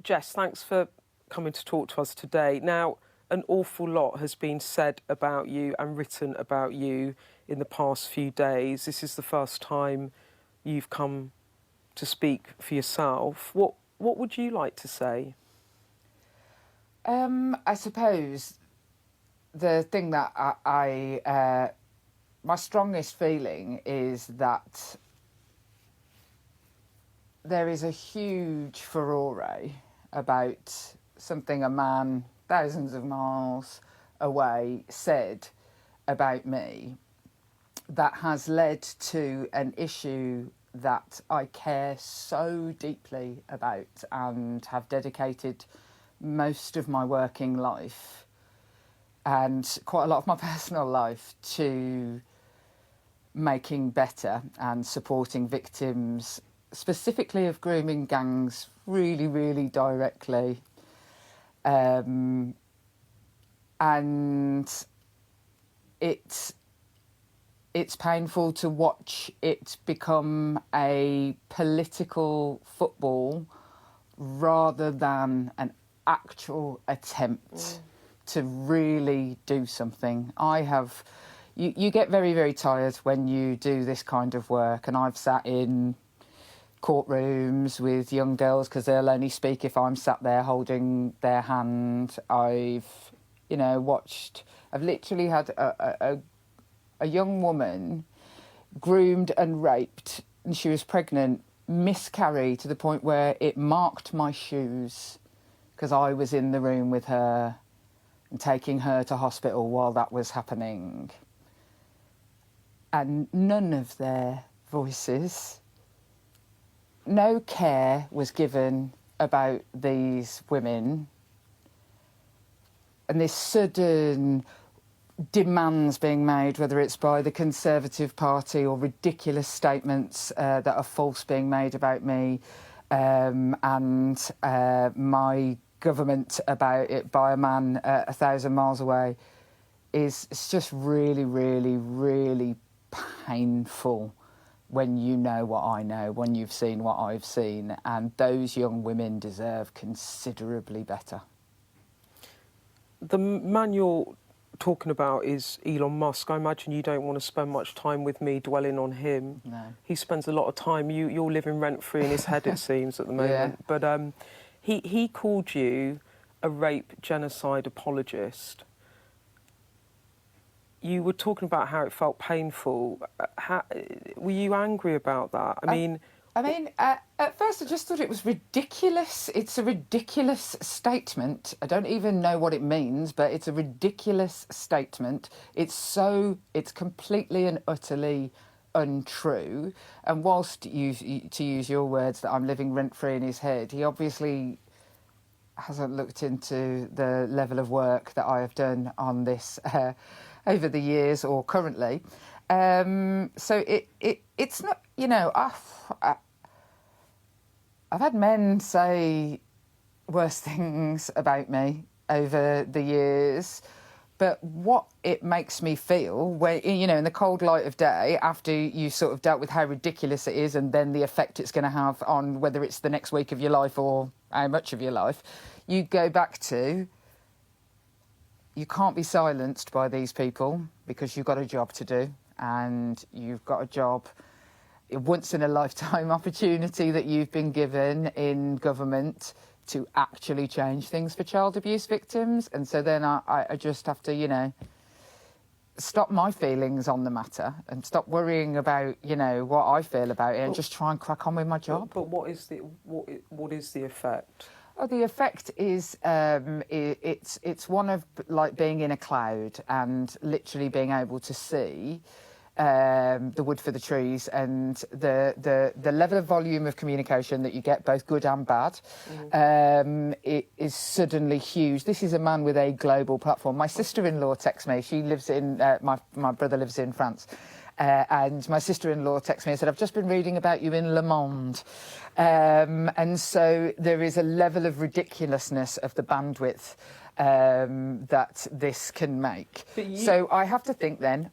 Jess, thanks for coming to talk to us today. Now, an awful lot has been said about you and written about you in the past few days. This is the first time you've come to speak for yourself. What would you like to say? I suppose the thing that my strongest feeling is that there is a huge furore about something a man thousands of miles away said about me that has led to an issue that I care so deeply about and have dedicated most of my working life and quite a lot of my personal life to making better and supporting victims, specifically of grooming gangs, really, really directly. And it's painful to watch it become a political football rather than an actual attempt to really do something. You get very, very tired when you do this kind of work, and I've sat in courtrooms with young girls because they'll only speak if I'm sat there holding their hand. I've literally had a young woman groomed and raped, and she was pregnant, miscarry to the point where it marked my shoes because I was in the room with her and taking her to hospital while that was happening. And none of their voices, no care was given about these women. And this sudden demands being made, whether it's by the Conservative Party or ridiculous statements that are false being made about me and my government about it by a man 1,000 miles away, it's just really, really, really painful when you know what I know, when you've seen what I've seen, and those young women deserve considerably better. The man you're talking about is Elon Musk. I imagine you don't want to spend much time with me dwelling on him. No. He spends a lot of time, you're living rent-free in his head, it seems, at the moment. Yeah. But he called you a rape genocide apologist. You were talking about how it felt painful. Were you angry about that? I mean, at first I just thought it was ridiculous. It's a ridiculous statement. I don't even know what it means, but it's a ridiculous statement. It's completely and utterly untrue. And whilst, to use your words, that I'm living rent-free in his head, he obviously hasn't looked into the level of work that I have done on this over the years or currently. So it's not, I've had men say worse things about me over the years, but what it makes me feel, when, in the cold light of day, after you sort of dealt with how ridiculous it is and then the effect it's going to have on whether it's the next week of your life or how much of your life, you go back to, you can't be silenced by these people because you've got a job to do, and you've got a job, a once-in-a-lifetime opportunity that you've been given in government to actually change things for child abuse victims. And so then I just have to, stop my feelings on the matter and stop worrying about, what I feel about it and just try and crack on with my job. But what is the effect? Oh, the effect is it's one of like being in a cloud and literally being able to see the wood for the trees, and the level of volume of communication that you get, both good and bad, it is suddenly huge. This is a man with a global platform. My sister-in-law texts me. She lives in my brother lives in France, And my sister-in-law texted me and said, I've just been reading about you in Le Monde. And so there is a level of ridiculousness of the bandwidth that this can make. So I have to think then,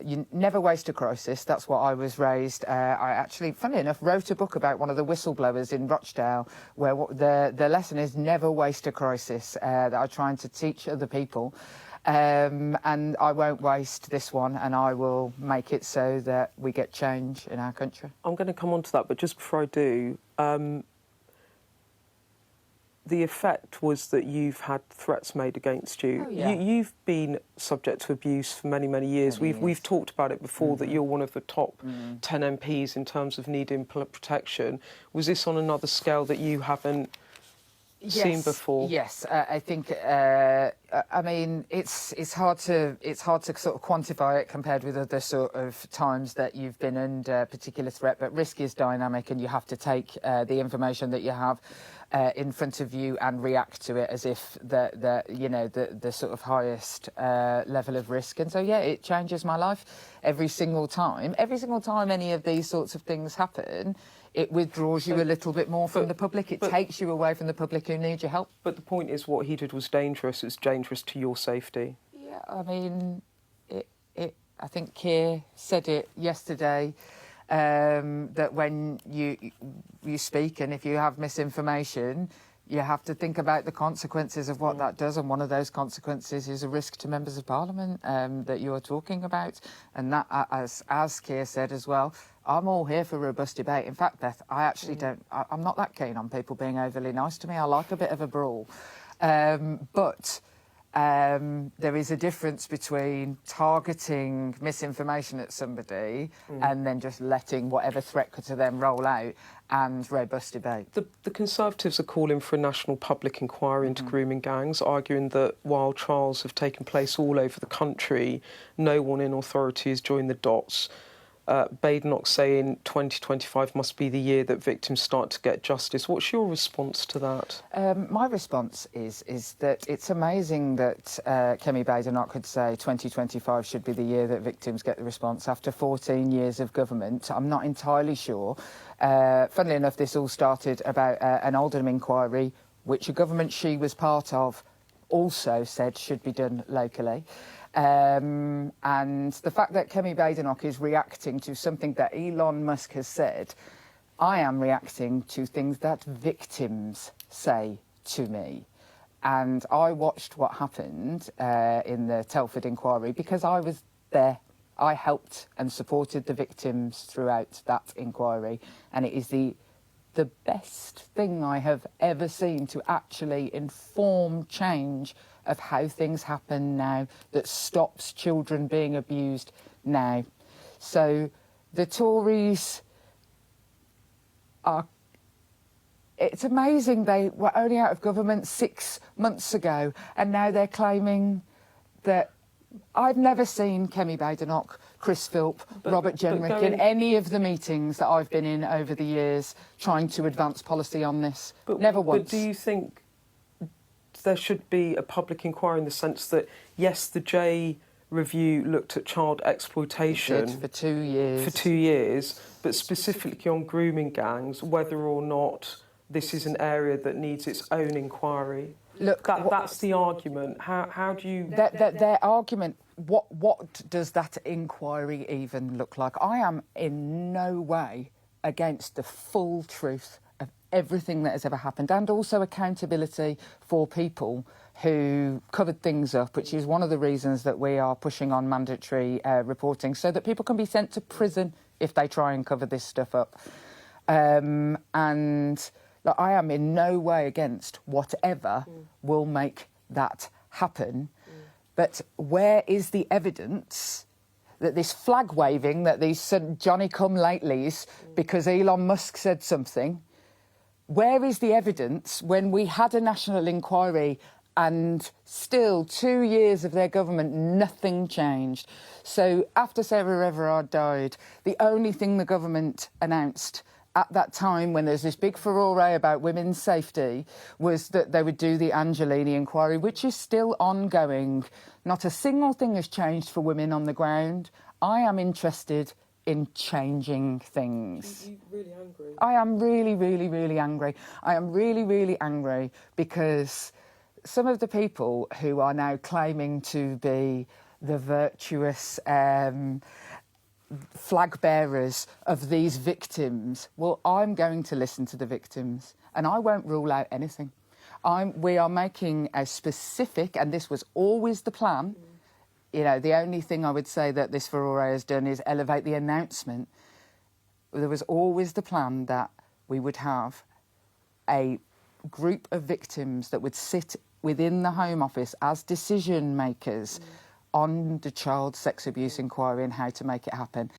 you never waste a crisis. That's what I was raised. I actually, funny enough, wrote a book about one of the whistleblowers in Rochdale, where the lesson is never waste a crisis, that I'm trying to teach other people. And I won't waste this one, and I will make it so that we get change in our country. I'm going to come on to that, but just before I do, the effect was that you've had threats made against you. Oh, yeah. You've been subject to abuse for many, many years. We've talked about it before, that you're one of the top 10 MPs in terms of needing protection. Was this on another scale that you haven't seen before? Yes, I think. I mean, it's hard to sort of quantify it compared with other sort of times that you've been under particular threat. But risk is dynamic, and you have to take the information that you have in front of you and react to it as if the sort of highest level of risk. And so yeah, it changes my life every single time. Every single time any of these sorts of things happen, it withdraws you a little bit more from the public. It takes you away from the public who need your help. But the point is, what he did was dangerous. It's dangerous to your safety. Yeah, I mean, I think Keir said it yesterday, that when you speak and if you have misinformation, you have to think about the consequences of what that does, and one of those consequences is a risk to members of Parliament that you are talking about. And that, as Keir said as well, I'm all here for robust debate. In fact, Beth, I actually I'm not that keen on people being overly nice to me. I like a bit of a brawl. But there is a difference between targeting misinformation at somebody and then just letting whatever threat to them roll out and robust debate. The Conservatives are calling for a national public inquiry into grooming gangs, arguing that while trials have taken place all over the country, no one in authority has joined the dots. Badenoch saying 2025 must be the year that victims start to get justice. What's your response to that? My response is that it's amazing that Kemi Badenoch could say 2025 should be the year that victims get the response after 14 years of government. I'm not entirely sure. Funnily enough, this all started about an Oldham inquiry, which a government she was part of also said should be done locally. And the fact that Kemi Badenoch is reacting to something that Elon Musk has said, I am reacting to things that victims say to me. And I watched what happened in the Telford inquiry because I was there. I helped and supported the victims throughout that inquiry. And it is the best thing I have ever seen to actually inform change of how things happen now, that stops children being abused now. So the Tories are... It's amazing they were only out of government 6 months ago, and now they're claiming that... I've never seen Kemi Badenoch, Chris Philp, Robert Jenrick in any of the meetings that I've been in over the years trying to advance policy on this. Never once. But do you think there should be a public inquiry in the sense that, yes, the J review looked at child exploitation... It did for 2 years. For 2 years, but specifically on grooming gangs, whether or not this is an area that needs its own inquiry? Look, that's the argument. How do you... Their argument, what does that inquiry even look like? I am in no way against the full truth of everything that has ever happened, and also accountability for people who covered things up, which is one of the reasons that we are pushing on mandatory reporting, so that people can be sent to prison if they try and cover this stuff up. And... I am in no way against whatever will make that happen. But where is the evidence that this flag waving, that these Johnny-come-latelys, because Elon Musk said something, where is the evidence when we had a national inquiry and still 2 years of their government, nothing changed? So after Sarah Everard died, the only thing the government announced at that time, when there's this big furore about women's safety, was that they would do the Angelini inquiry, which is still ongoing. Not a single thing has changed for women on the ground. I am interested in changing things. You're really angry. I am really, really, really angry. I am really, really angry because some of the people who are now claiming to be the virtuous flag bearers of these victims, well, I'm going to listen to the victims and I won't rule out anything. We are making a specific, and this was always the plan. You know, the only thing I would say that this furore has done is elevate the announcement. There was always the plan that we would have a group of victims that would sit within the Home Office as decision makers on the child sex abuse inquiry and how to make it happen.